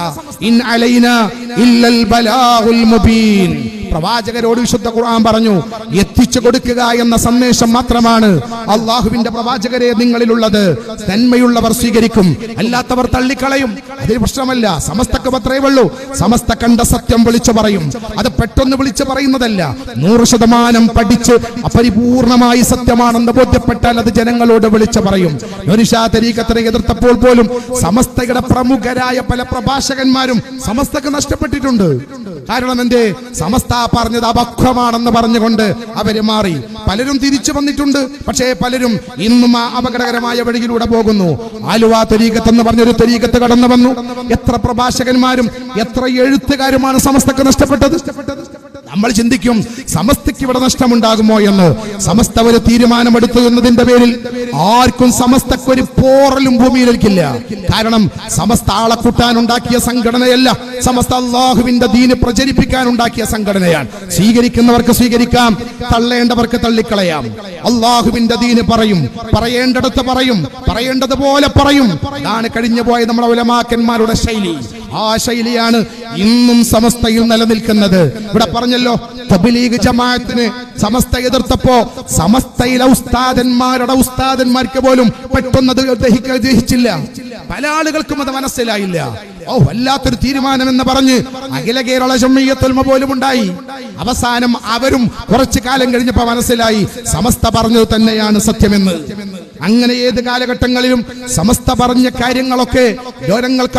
ഇൻ അലൈനാ ഇല്ലൽ ബലാഗുൽ മുബീൻ. പ്രവാചകരോട് വിശുദ്ധ ഖുർആൻ പറഞ്ഞു, എത്തിച്ചു കൊടുക്കുക എന്ന സന്ദേശം മാത്രമാണ് അള്ളാഹുവിന്റെ പ്രവാചകരെ നിങ്ങളിലുള്ളത്. നന്മയുള്ളവർ സ്വീകരിക്കും, അല്ലാത്തവർ തള്ളിക്കളയും. അതിന് പ്രശ്നമല്ല. സമസ്തക്ക് അത്രയേ ഉള്ളൂ. സമസ്ത കണ്ട സത്യം വിളിച്ചു പറയും. അത് പെട്ടെന്ന് വിളിച്ചു പറയുന്നതല്ല. 100% പഠിച്ച് അപരിപൂർണമായി സത്യമാണെന്ന് ബോധ്യപ്പെട്ടാൽ അത് ജനങ്ങളോട് വിളിച്ചു പറയും. നൂരിഷാ തരീഖത്തിനെ എതിർത്തപ്പോൾ പോലും സമസ്തയുടെ പ്രമുഖരായ പല പ്രഭാഷകന്മാരും സമസ്തക്ക് നഷ്ടപ്പെട്ടിട്ടുണ്ട്. കാരണം എന്തേ? സമസ്ത പറഞ്ഞത് അപക്വമാണെന്ന് പറഞ്ഞുകൊണ്ട് അവര് മാറി. പലരും തിരിച്ചു വന്നിട്ടുണ്ട്. പക്ഷേ പലരും ഇന്നും ആ അപകടകരമായ വഴിയിലൂടെ പോകുന്നു. ആലുവ തരീഖത്ത് എന്ന് പറഞ്ഞൊരു തരീഖത്ത് കടന്നു വന്നു. എത്ര പ്രഭാഷകന്മാരും എത്ര എഴുത്തുകാരുമാണ് സമസ്തക്ക് നഷ്ടപ്പെട്ടത്. നമ്മൾ ചിന്തിക്കും സമസ്തയ്ക്ക് ഇവിടെ നഷ്ടമുണ്ടാകുമോ എന്ന്. സമസ്ത ഒരു തീരുമാനമെടുത്തു എന്നതിന്റെ പേരിൽ ആർക്കും സമസ്തക്കൊരു പോറലും ഭൂമിയിലേക്കില്ല. കാരണം സമസ്ത ആളെ കൂട്ടാനുണ്ടാക്കിയ സംഘടനയല്ല. സമസ്ത അള്ളാഹുവിന്റെ ദീന് പ്രചരിപ്പിക്കാൻ ഉണ്ടാക്കിയ സംഘടനയാണ്. സ്വീകരിക്കുന്നവർക്ക് സ്വീകരിക്കാം, തള്ളേണ്ടവർക്ക് തള്ളിക്കളയാം. അള്ളാഹുവിന്റെ ദീന് പറയും, പറയേണ്ടടുത്ത് പറയും, പറയേണ്ടതുപോലെ പറയും. അതാണ് കഴിഞ്ഞു പോയ നമ്മുടെ ഉലമാക്കന്മാരുടെ ശൈലി. ആ ശൈലിയാണ് ഇന്നും സമസ്തയിൽ നിലനിൽക്കുന്നത്. ഇവിടെ പറഞ്ഞല്ലോ, തബ്ലീഗ് ജമാഅത്തിനെ സമസ്ത എതിർത്തപ്പോ സമസ്തയിലെ ഉസ്താദന്മാർക്ക് പോലും പെട്ടെന്നത് ദഹിച്ചില്ല. പല ആളുകൾക്കും അത് മനസ്സിലായില്ല. വല്ലാത്തൊരു തീരുമാനം എന്ന് പറഞ്ഞ് അഖില കേരള ജംഇയ്യത്തുൽ ഉലമ പോലും ഉണ്ടായി. അവസാനം അവരും കുറച്ചു കാലം കഴിഞ്ഞപ്പോ മനസ്സിലായി സമസ്ത പറഞ്ഞത് തന്നെയാണ് സത്യമെന്ന്. അങ്ങനെ ഏത് കാലഘട്ടങ്ങളിലും സമസ്ത പറഞ്ഞ കാര്യങ്ങളൊക്കെ ജനങ്ങൾക്ക്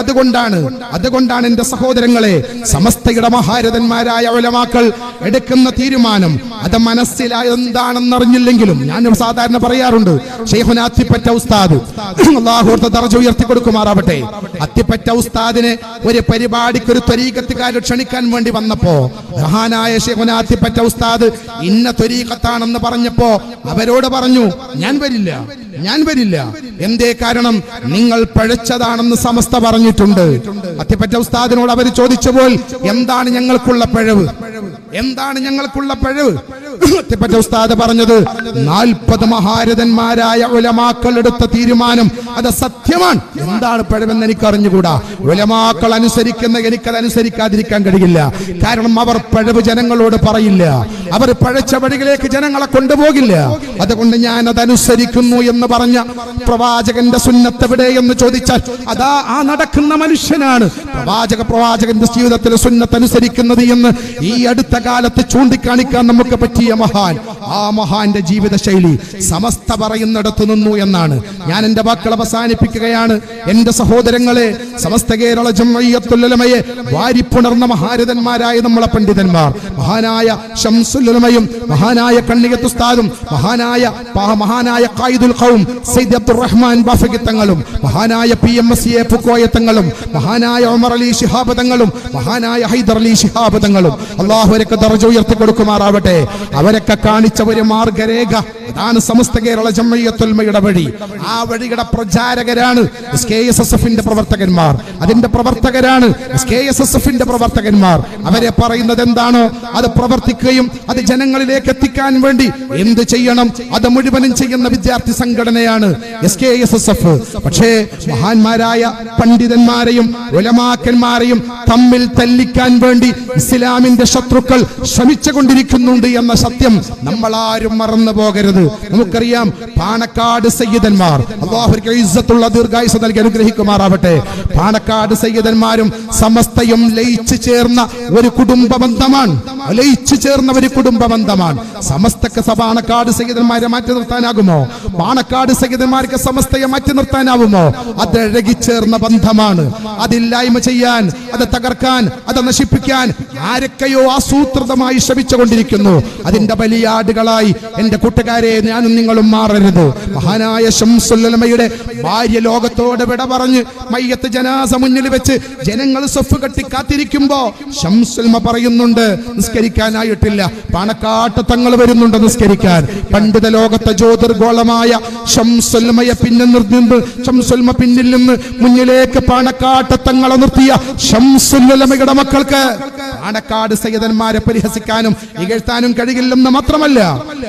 അതുകൊണ്ടാണ് എന്റെ സഹോദരങ്ങളെ, സമസ്തയുടെ മഹാരഥന്മാരായ ഉലമാക്കൾ എടുക്കുന്ന തീരുമാനം അത് മനസ്സിലായ എന്താണെന്നറിഞ്ഞില്ലെങ്കിലും ഞാൻ സാധാരണ പറയാറുണ്ട്, ശൈഖുനാ അത്തിപ്പറ്റ ഉസ്താദ് അല്ലാഹു ദർജ ഉയർത്തി കൊടുക്കുമാറാവട്ടെ. അത്തിപ്പറ്റ ഉസ്താദിനെ ഒരു പരിപാടിക്ക് ഒരു ത്വരീഖത്തുകാർ ക്ഷണിക്കാൻ വേണ്ടി വന്നപ്പോ മഹാനായ ശൈഖുനാ അത്തിപ്പറ്റ ഉസ്താദ് ഇന്ന ത്വരീഖത്താണെന്ന് പറഞ്ഞപ്പോ അവരോട് പറഞ്ഞു, ഞാൻ വരില്ല. എന്തേ? കാരണം നിങ്ങൾ പഴച്ചതാണെന്ന് സമസ്ത പറഞ്ഞിട്ടുണ്ട്. അത്തിപ്പറ്റ ഉസ്താദിനോട് അവർ ചോദിച്ചപ്പോൾ എന്താണ് ഞങ്ങൾക്കുള്ള പിഴവ്? അത്തിപ്പറ്റ ഉസ്താദ് പറഞ്ഞത് 40 മഹാരഥന്മാരായ ഉലമാക്കൾ എടുത്ത തീരുമാനം അത് സത്യമാണ്. എന്താണ് പിഴവെന്ന് എനിക്ക് അറിഞ്ഞുകൂടാ. ഉലമാക്കൾ അനുസരിക്കുന്ന എനിക്കത് അനുസരിക്കാതിരിക്കാൻ കഴിയില്ല. കാരണം അവർ പിഴവ് ജനങ്ങളോട് പറയില്ല. അവർ പഴച്ച വഴികളിലേക്ക് ജനങ്ങളെ കൊണ്ടുപോകില്ല. അതുകൊണ്ട് ഞാൻ അതനുസരിക്കുന്നു എന്ന് പറഞ്ഞ പ്രവാചകന്റെ സുന്നത്ത് എവിടെ എന്ന് ചോദിച്ചാൽ അതാ ആ നടക്കുന്ന മനുഷ്യനാണ് പ്രവാചകന്റെ ജീവിതത്തിലെ സുന്നത്ത് അനുസരിക്കുന്നത് എന്ന് ഈ അടുത്ത കാലത്ത് ചൂണ്ടിക്കാണിക്കാൻ നമുക്ക് പറ്റിയ മഹാൻ. ആ മഹാന്റെ ജീവിത ശൈലി സമസ്ത പറയുന്നിടത്തു നിന്നു എന്നാണ്. ഞാൻ എന്റെ വാക്കുകൾ അവസാനിപ്പിക്കുകയാണ്. എന്റെ സഹോദരങ്ങളെ, സമസ്ത കേരള ജംഇയ്യത്തുൽ ഉലമയെ വാരിപ്പുണർന്ന മഹാരഥന്മാരായ നമ്മളെ പണ്ഡിതന്മാർ, മഹാനായ ശംസുൽ ഉലമയും മഹാനായ കണ്ണിയത്ത് ഉസ്താദും മഹാനായ ഖായിദുൽ ഖൗം സയ്യിദ് അബ്ദുറഹ്മാൻ ബാഫഖി തങ്ങളും മഹാനായ PMSA ഫുക്കോയ തങ്ങളും മഹാനായ ഉമർ അലി ശിഹാബ് തങ്ങളും മഹാനായ ഹൈദർ അലി ശിഹാബ് തങ്ങളും അല്ലാഹു അവർക്ക് ദർജ ഉയർത്തി കൊടുക്കുമാറാവട്ടെ. അവരൊക്കെ കാണിച്ച ഒരു മാർഗരേഖ, അതാണ് സമസ്ത കേരള ജംഇയ്യത്തുൽ ഉലമയുടെ വഴി. ആ വഴിയുടെ പ്രചാരകരാണ് SKSSFന്റെ പ്രവർത്തകന്മാർ, അതിന്റെ പ്രവർത്തകരാണ് SKSSFന്റെ പ്രവർത്തകന്മാർ. അവരെ പറയുന്നത് എന്താണോ അത് പ്രവർത്തിക്കുകയും അത് ജനങ്ങളിലേക്ക് എത്തിക്കാൻ വേണ്ടി എന്ത് ചെയ്യണം അത് മുഴുവനും ചെയ്യുന്ന വിദ്യാർത്ഥി സംഘടനയാണ് SKSSF. പക്ഷേ മഹാന്മാരായ പണ്ഡിതന്മാരെയും ഉലമാക്കന്മാരെയും തമ്മിൽ തല്ലിക്കാൻ വേണ്ടി ഇസ്ലാമിന്റെ ശത്രുക്കൾ ശ്രമിച്ചുകൊണ്ടിരിക്കുന്നുണ്ട് എന്ന സത്യം നമ്മൾ ആരും മറന്നു പോകരുത്. നമുക്കറിയാം, പാണക്കാട് സയ്യിദന്മാർ, അല്ലാഹു ഇസ്സത്തുള്ള ദീർഘായുസ്സ് നൽകി അനുഗ്രഹിക്കുമാറാവട്ടെ, പാണക്കാട് സയ്യിദന്മാരും സമസ്തയും ലയിച്ചു ചേർന്ന ഒരു കുടുംബ ബന്ധമാണ്. ലയിച്ചു ചേർന്ന ഒരു കുടുംബ ബന്ധമാണ്. സമസ്തക്ക് പാണക്കാട് സയ്യിദന്മാരെ മാറ്റി നിർത്താനാകുമോ? പാണക്കാട് സയ്യിദന്മാർക്ക് സമസ്തയെ മാറ്റി നിർത്താനാവുമോ? അത് ഇഴകിച്ചേർന്ന ബന്ധമാണ്. അതില്ലായ്മ ചെയ്യാൻ, അത് തകർക്കാൻ, അത് നശിപ്പിക്കാൻ ആരൊക്കെയോ ആസൂത്രിതമായി ശ്രമിച്ചുകൊണ്ടിരിക്കുന്നു. അതിന്റെ ബലിയാടുകളായി എന്റെ കൂട്ടുകാരെ ഞാനും നിങ്ങളും മാറരുത്. മഹാനായ ശംസുൽ ഉലമയുടെ ഭാര്യ ലോകത്തോട് വിട പറഞ്ഞ് മയ്യത്ത് ജനാസ മുന്നിൽ വെച്ച് ജനങ്ങൾ സഫ് കെട്ടി കാത്തിരിക്കുമ്പോ ശംസുൽ ഉലമ പറയുന്നുണ്ട്, നിസ്കരിക്കാനായിട്ടില്ല, പാണക്കാട്ട് തങ്ങൾ വരുന്നുണ്ട് നിസ്കരിക്കാൻ. പണ്ഡിത ലോകത്തെ ജ്യോതിർഗോളമായ ശംസുൽ ഉലമയെ ശംസുൽ ഉലമ പിന്നിൽ നിന്ന് മുന്നിലേക്ക് പാണക്കാട്ട് തങ്ങളെ നിർത്തിയ ശംസുൽ ഉലമയുടെ മക്കൾക്ക് പാണക്കാട് സയ്യിദന്മാരെ പരിഹസിക്കാനും ഇകഴ്ത്താനും കഴിയില്ലെന്ന് മാത്രമല്ല,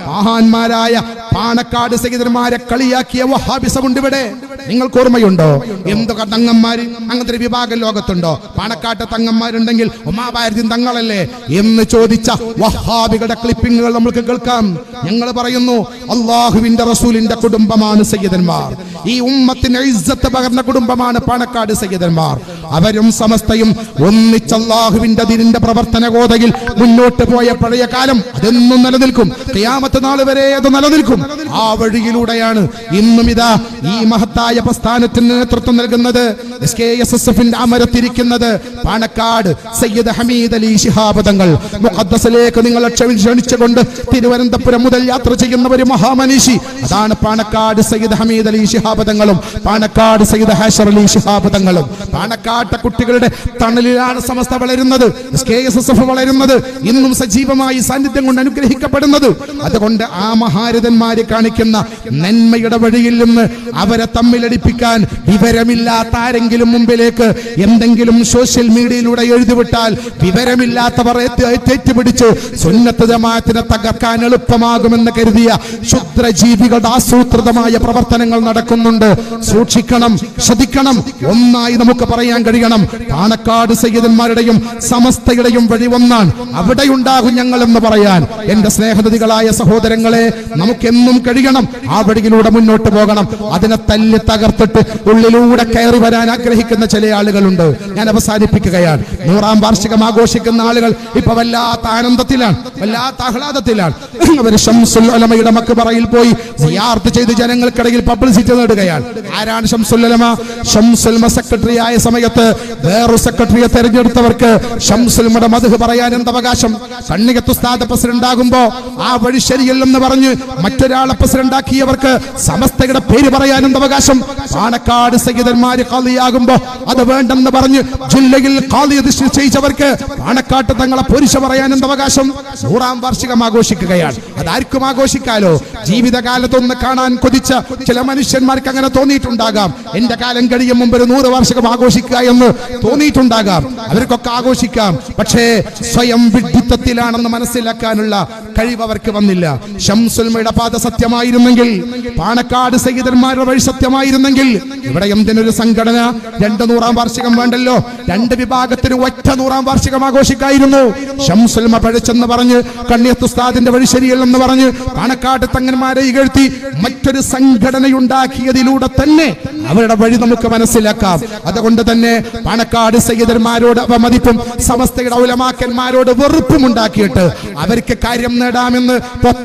മഹാന്മാരായ പാണക്കാട് സയ്യിദന്മാരെ കളിയാക്കിയ വഹാബിസമുണ്ട് ഇവിടെ. നിങ്ങൾക്ക് ഓർമ്മയുണ്ടോ? എന്തൊക്കെ തങ്ങന്മാര് അങ്ങനത്തെ ഒരു വിഭാഗം ലോകത്തുണ്ടോ? പാണക്കാട്ട് തങ്ങന്മാരുണ്ടെങ്കിൽ ഉമാഭാരതി തങ്ങളല്ലേ എന്ന് ചോദിച്ച വഹാബികളുടെ ക്ലിപ്പിങ്ങുകൾ നമുക്ക് കേൾക്കാം. ഞങ്ങൾ പറയുന്നു, അള്ളാഹുവിന്റെ റസൂലിന്റെ കുടുംബമാണ് സയ്യിദന്മാർ. ഈ ഉമ്മത്തിന് ഇസ്സത്ത് പകർന്ന കുടുംബമാണ് പാണക്കാട് സയ്യിദന്മാർ. അവരും സമസ്തയും ഒന്നിച്ച് അള്ളാഹുവിന്റെ ദീനിന്റെ പ്രവർത്തന ഗോതയിൽ മുന്നോട്ട് പോയ പഴയ കാലം അതെന്നും നിലനിൽക്കും. ഖിയാമത്ത് നാൾ വരെ അത് നിലനിൽക്കും. ആ വഴിയിലൂടെയാണ് ഇന്നും ഇതാ ഈ മഹത്തായ പ്രസ്ഥാനത്തിന് നേതൃത്വം നൽകുന്നത് SKSSFന്റെ അമരത്തിരിക്കുന്നത് പാണക്കാട് സയ്യിദ് ഹമീദ് അലി ശിഹാബ് തങ്ങൾ. മുഖദ്ദസിലേക്ക് നിങ്ങൾ ക്ഷണിച്ചുകൊണ്ട് തിരുവനന്തപുരം മുതൽ യാത്ര ചെയ്യുന്ന ഒരു മഹാമനീഷി, അതാണ് പാണക്കാട് സയ്യിദ് ഹമീദ് അലി ശിഹാബ് തങ്ങളും പാണക്കാട് സയ്യിദ് ഹാശർ അലി ശിഹാബ് തങ്ങളും. പാണക്കാട്ടെ കുട്ടികളുടെ തണലിലാണ് സമസ്ത വളരുന്നത്, SKSSF വളരുന്നത്, ഇന്നും സജീവമായി സാന്നിധ്യം കൊണ്ട് അനുഗ്രഹിക്കപ്പെടുന്നത്. അതുകൊണ്ട് ആ മഹാരഥന്മാര് കാണിക്കുന്ന നന്മയുടെ വഴിയിൽ നിന്ന് അവരെ തമ്മിലടിപ്പിക്കാൻ വിവരമില്ലാത്ത ആരെങ്കിലും മുമ്പിലേക്ക് എന്തെങ്കിലും സോഷ്യൽ മീഡിയയിലൂടെ എഴുതിവിട്ടാൽ വിവരമില്ലാത്തവർ ഏറ്റുപിടിച്ച് സുന്നത്ത് ജമാഅത്തിനെ തകർക്കാൻ എളുപ്പമാകുമെന്ന് കരുതിയ ക്ഷുദ്രജീവികളുടെ ആസൂത്രിതമായ പ്രവർത്തനങ്ങൾ നടക്കുന്നുണ്ട്. സൂക്ഷിക്കണം, ശ്രദ്ധിക്കണം. ഒന്നായി നമുക്ക് പറയാൻ കഴിയണം, പാണക്കാട് സയ്യിദന്മാരുടെയും സമസ്തയുടെയും വഴി ഒന്നാണ്. അവിടെയുണ്ടാകും ഞങ്ങൾ എന്ന് പറയാൻ എന്റെ സ്നേഹനിധികളായ സഹോദരങ്ങളെ നമുക്കെന്നും കഴിയണം. ആ വഴിയിലൂടെ മുന്നോട്ട് പോകണം. അതിനെ തല്ലി തകർത്തിട്ട് ഉള്ളിലൂടെ കയറി വരാൻ ആഗ്രഹിക്കുന്ന ചില ആളുകളുണ്ട്. ഞാൻ അവസാനിപ്പിക്കുകയാണ്. 100ാം വാർഷികം ആഘോഷിക്കുന്ന ആളുകൾ ഇപ്പൊ വല്ലാത്ത ആനന്ദത്തിലാണ്, വല്ലാത്ത ആഹ്ലാദത്തിലാണ്. അവർ ശംസുൽ ഉലമയുടെ മക്ബറയിൽ പോയി സിയാറത്ത് ചെയ്ത് ജനങ്ങൾക്കിടയിൽ പബ്ലിസിറ്റി നേടുകയാണ്. ആരാണ് ശംസുൽ ഉലമ? ശംസുൽ ഉലമ സെക്രട്ടറി ആയ സമയത്ത് വേറൊരു സെക്രട്ടറിയെ തെരഞ്ഞെടുത്തവർക്ക് ശംസുൽ ഉലമയുടെ മദ്ഹ് പറയാൻ എന്ത് അവകാശം? കണ്ണികത്ത് ഉസ്താദ് പ്രസിഡന്റ് ആകുമ്പോ ആ വഴി ശരിയല്ലെന്ന് പറഞ്ഞ് മറ്റൊരാളെ പ്രസിഡന്റ് ആക്കിയവർക്ക് സമസ്തയുടെ പേര് പറയാൻ എന്ത് അവകാശം? പാണക്കാട് സയ്യിദന്മാര് ഖാദിയാകുമ്പോ അത് വേണ്ടെന്ന് പറഞ്ഞ് ജില്ലയിൽ ഖാദിയത്ത് നിശ്ചയിച്ചവർക്ക് പാണക്കാട്ട് തങ്ങളെ പുരുഷ പറയാൻ എന്ത് അവകാശം? 100ാം വാർഷികം ആഘോഷിക്കുകയാണ്. അതാർക്കും ആഘോഷിക്കാലോ. ജീവിതകാലത്തൊന്ന് കാണാൻ കൊതിച്ച ചില മനുഷ്യന്മാർക്ക് അങ്ങനെ തോന്നിയിട്ടുണ്ടാകാം. എന്റെ കാലം കഴിയും മുമ്പ് ഒരു 100 വാർഷികം ആഘോഷിക്കുക എന്ന് തോന്നിയിട്ടുണ്ടാകാം. അവർക്കൊക്കെ ആഘോഷിക്കാം. പക്ഷേ സ്വയം വിഡ്ഢിത്തത്തിലാണെന്ന് മനസ്സിലാക്കാനുള്ള കഴിവ് അവർക്ക് വന്നില്ല. ശംസുൽ ഉലമയുടെ പാത സത്യമായിരുന്നെങ്കിൽ, പാണക്കാട് സയ്യിദന്മാരുടെ വഴി സത്യമായിരുന്നെങ്കിൽ ഇവിടെ എന്തിനൊരു സംഘടന? 100ാം വാർഷികം വേണ്ടല്ലോ. 2 വിഭാഗത്തിന് ഒറ്റ 100ാം വാർഷികം ആഘോഷിക്കായിരുന്നു. ശംസുൽ ഉലമ പഴിച്ചെന്ന് പറഞ്ഞ്, കണ്ണിയത്ത് ഉസ്താദിന്റെ വഴി ശരിയല്ലെന്ന് പറഞ്ഞ് പാണക്കാട് തങ്ങന്മാരെ ഇകഴ്ത്തി മറ്റൊരു സംഘടനയുണ്ടാക്കിയതിലൂടെ തന്നെ അവരുടെ വഴി നമുക്ക് മനസ്സിലാക്കാം. അതുകൊണ്ട് തന്നെ പാണക്കാട് സയ്യിദന്മാരോട് അവമതിപ്പും സമസ്തയുടെ ഉലമാക്കന്മാരോട് വെറുപ്പും ഉണ്ടാക്കിയിട്ട് അവർക്ക് കാര്യം നേടാമെന്ന്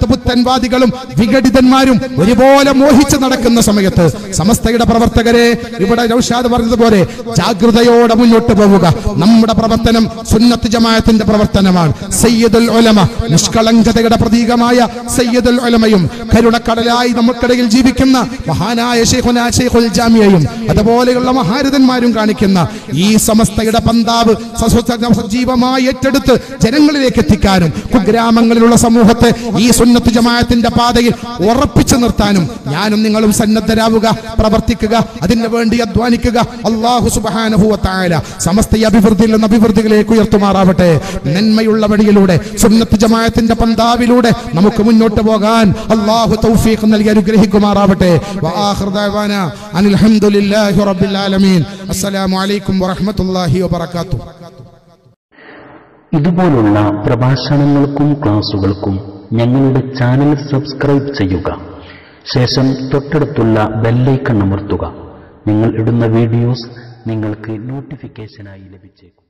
പുത്തൻവാദികളും വിഘടിതന്മാരും ഒരുപോലെ മോഹിച്ച് നടക്കുന്ന സമയത്ത് സമസ്തയുടെ പ്രവർത്തകരെ ഇവിടെ നൗഷാദ് പറഞ്ഞതുപോലെ ജാഗ്രതയോടെ മുന്നോട്ട് പോവുക. നമ്മുടെ പ്രവർത്തനം സുന്നത്ത് ജമാഅത്തിന്റെ പ്രവർത്തനമാണ്. സയ്യിദുൽ ഉലമ, നിഷ്കളങ്കതയുടെ പ്രതീകമായ സയ്യിദുൽ ഉലമയും കരുണക്കടലായി നമുക്കിടയിൽ ജീവിക്കുന്ന മഹാനായ ശൈഖുനാ ശൈഖുൽ ജാമിയയും അതുപോലെയുള്ള മഹാരഥന്മാരും കാണിക്കുന്ന ഈ സമസ്തയുടെ പന്താവ് സജീവമായി ഏറ്റെടുത്ത് ജനങ്ങളിലേക്ക് എത്തിക്കാനും കുഗ്രാമങ്ങളിലുള്ള സമൂഹത്തെ ഈ സുന്നത്ത് ജമാഅത്തിന്റെ പാതയിൽ ഉറപ്പിച്ചു നിർത്താനും ഞാനും നിങ്ങളും സന്നദ്ധരാവുക, പ്രവർത്തിക്കുക, അതിനു വേണ്ടി അധ്വാനിക്കുക. അല്ലാഹു സുബ്ഹാനഹു വ തആല സമസ്തയെ അഭിവൃദ്ധിയിൽ നിന്ന് അഭിവൃദ്ധിയിലേക്ക് ഉയർത്തുമാറാവട്ടെ. നന്മയുള്ള വഴിയിലൂടെ സുന്നത്ത് ജമാഅത്തിന്റെ പന്താവിലൂടെ നമുക്ക് മുന്നോട്ട് പോകാൻ അല്ലാഹു തൗഫീഖ് നൽകി അനുഗ്രഹിക്കുമാറാവട്ടെ. വആഖിറു ദഅവാനാ അനിൽ ഹംദുലില്ലാഹി റബ്ബിൽ ആലമീൻ. അസ്സലാമു അലൈക്കും വറഹ്മത്തുള്ളാഹി വബറകാതുഹു. ഇതുപോലുള്ള പ്രഭാഷണങ്ങൾക്കും ക്ലാസുകൾക്കും ഞങ്ങളുടെ ചാനൽ സബ്സ്ക്രൈബ് ചെയ്യുക. ശേഷം തൊട്ടടുത്തുള്ള ബെല്ലൈക്കൺ അമർത്തുക. നിങ്ങൾ ഇടുന്ന വീഡിയോസ് നിങ്ങൾക്ക് നോട്ടിഫിക്കേഷനായി ലഭിച്ചേക്കും.